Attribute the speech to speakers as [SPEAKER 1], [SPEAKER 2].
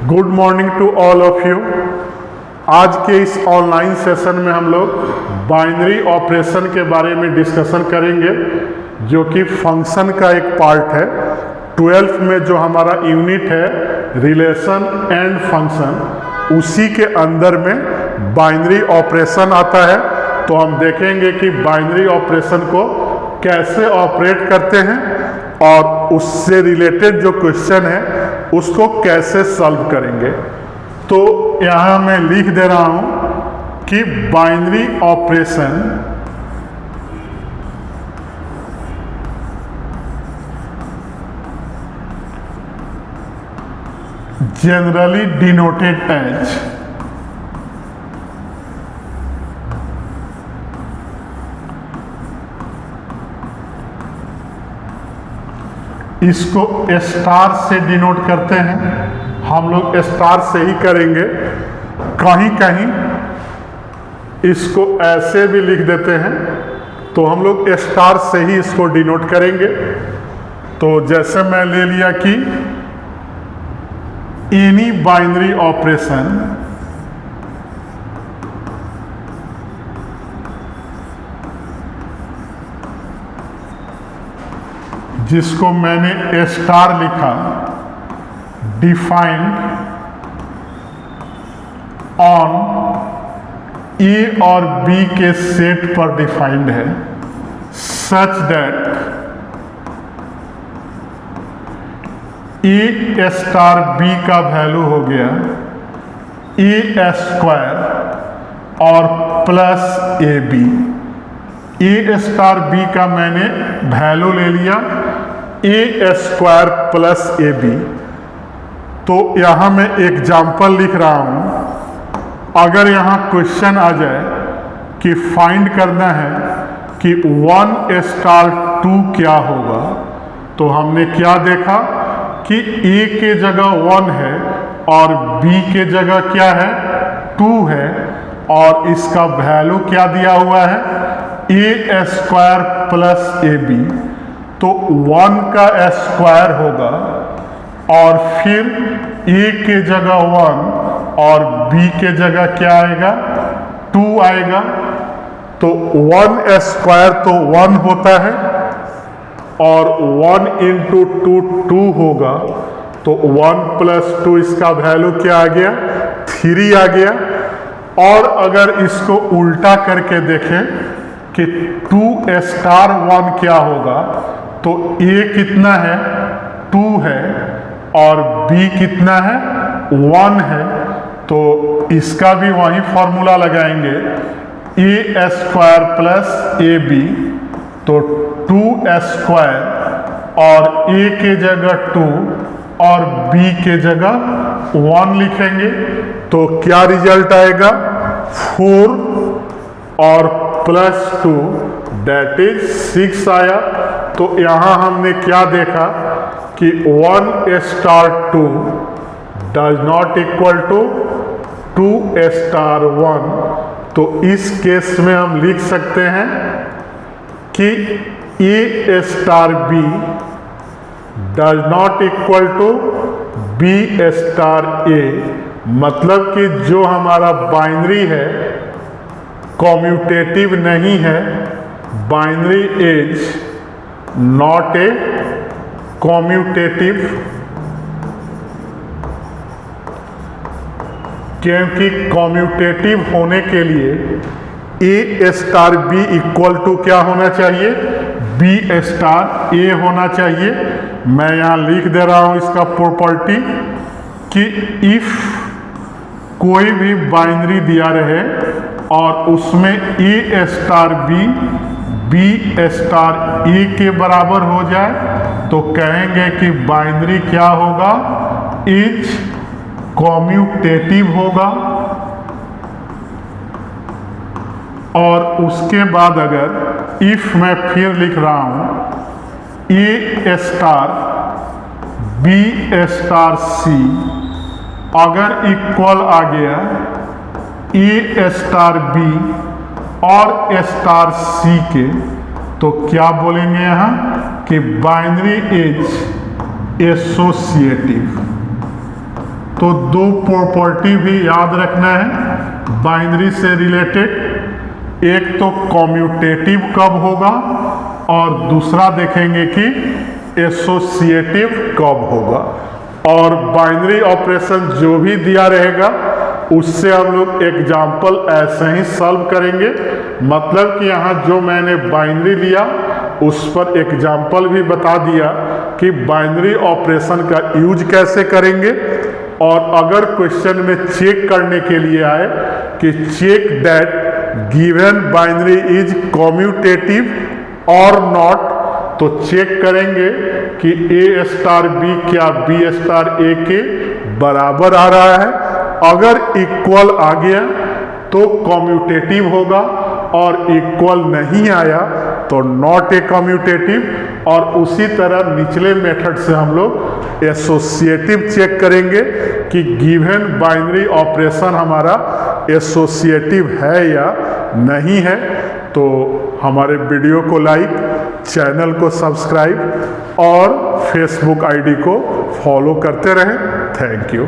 [SPEAKER 1] Good morning to all of you. आज के इस ऑनलाइन सेशन में हम लोग बाइनरी ऑपरेशन के बारे में डिस्कशन करेंगे, जो कि फंक्शन का एक पार्ट है। 12th में जो हमारा यूनिट है रिलेशन एंड फंक्शन, उसी के अंदर में बाइनरी ऑपरेशन आता है। तो हम देखेंगे कि बाइनरी ऑपरेशन को कैसे ऑपरेट करते हैं और उससे रिलेटेड जो क्वेश्चन है उसको कैसे सॉल्व करेंगे। तो यहाँ मैं लिख दे रहा हूँ कि binary operation generally denoted as इसको स्टार से डिनोट करते हैं। हम लोग स्टार से ही करेंगे, कहीं कहीं इसको ऐसे भी लिख देते हैं, तो हम लोग स्टार से ही इसको डिनोट करेंगे। तो जैसे मैं ले लिया कि एनी बाइनरी ऑपरेशन जिसको मैंने स्टार लिखा, डिफाइंड ऑन ए और बी के सेट पर डिफाइंड है, such that a star b का वैल्यू हो गया ए स्क्वायर और plus a b. A star b का मैंने वैल्यू ले लिया a square plus a b. तो यहाँ मैं एग्जाम्पल लिख रहा हूँ। अगर यहाँ क्वेश्चन आ जाए कि फाइंड करना है कि 1 स्टार 2 क्या होगा, तो हमने क्या देखा कि ए के जगह 1 है और बी के जगह क्या है 2 है, और इसका वैल्यू क्या दिया हुआ है ए स्क्वायर प्लस ए बी। तो 1 का स्क्वायर होगा और फिर ए के जगह 1 और बी के जगह क्या आएगा 2 आएगा। तो 1 स्क्वायर तो 1 होता है और 1 इंटू 2 2 होगा। तो 1 प्लस 2 इसका वैल्यू क्या आ गया 3 आ गया। और अगर इसको उल्टा करके देखें कि 2 स्टार 1 क्या होगा, तो ए कितना है 2 है और बी कितना है 1 है। तो इसका भी वही फॉर्मूला लगाएंगे ए स्क्वायर प्लस ए बी। तो 2 स्क्वायर और ए के जगह 2 और बी के जगह 1 लिखेंगे। तो क्या रिजल्ट आएगा 4 और प्लस 2 दैट इज 6 आया। तो यहाँ हमने क्या देखा कि 1 star 2 does not equal to 2 star 1। तो इस केस में हम लिख सकते हैं कि a star b does not equal to b star a. मतलब कि जो हमारा बाइनरी है कॉम्यूटेटिव नहीं है, binary is not a commutative, क्योंकि कॉम्यूटेटिव होने के लिए a star b equal to क्या होना चाहिए बी स्टार ए होना चाहिए। मैं यहाँ लिख दे रहा हूँ इसका प्रॉपर्टी कि इफ कोई भी बाइनरी दिया रहे और उसमें ए स्टार बी स्टार ए के बराबर हो जाए, तो कहेंगे कि बाइनरी क्या होगा इज कॉम्यूटेटिव होगा। और उसके बाद अगर इफ मैं फिर लिख रहा हूं ए स्टार बी स्टार सी अगर इक्वल आ गया ए स्टार बी और स्टार सी के, तो क्या बोलेंगे यहाँ कि बाइनरी इज एसोसिएटिव। तो दो प्रॉपर्टी भी याद रखना है बाइनरी से रिलेटेड। एक तो कॉम्यूटेटिव कब होगा और दूसरा देखेंगे कि एसोसिएटिव कब होगा। और बाइनरी ऑपरेशन जो भी दिया रहेगा उससे हम लोग एग्जाम्पल ऐसे ही सॉल्व करेंगे। मतलब कि यहाँ जो मैंने बाइनरी लिया उस पर एग्जाम्पल भी बता दिया कि बाइनरी ऑपरेशन का यूज कैसे करेंगे। और अगर क्वेश्चन में चेक करने के लिए आए कि check that given binary is commutative और नॉट, तो चेक करेंगे कि ए स्टार बी क्या बी स्टार ए के बराबर आ रहा है। अगर इक्वल आ गया तो कॉम्यूटेटिव होगा और इक्वल नहीं आया तो नॉट ए कॉम्यूटेटिव। और उसी तरह निचले मेथड से हम लोग एसोसिएटिव चेक करेंगे कि गिवन बाइनरी ऑपरेशन हमारा एसोसिएटिव है या नहीं है। तो हमारे वीडियो को लाइक, चैनल को सब्सक्राइब और फेसबुक आईडी को फॉलो करते रहें। Thank you.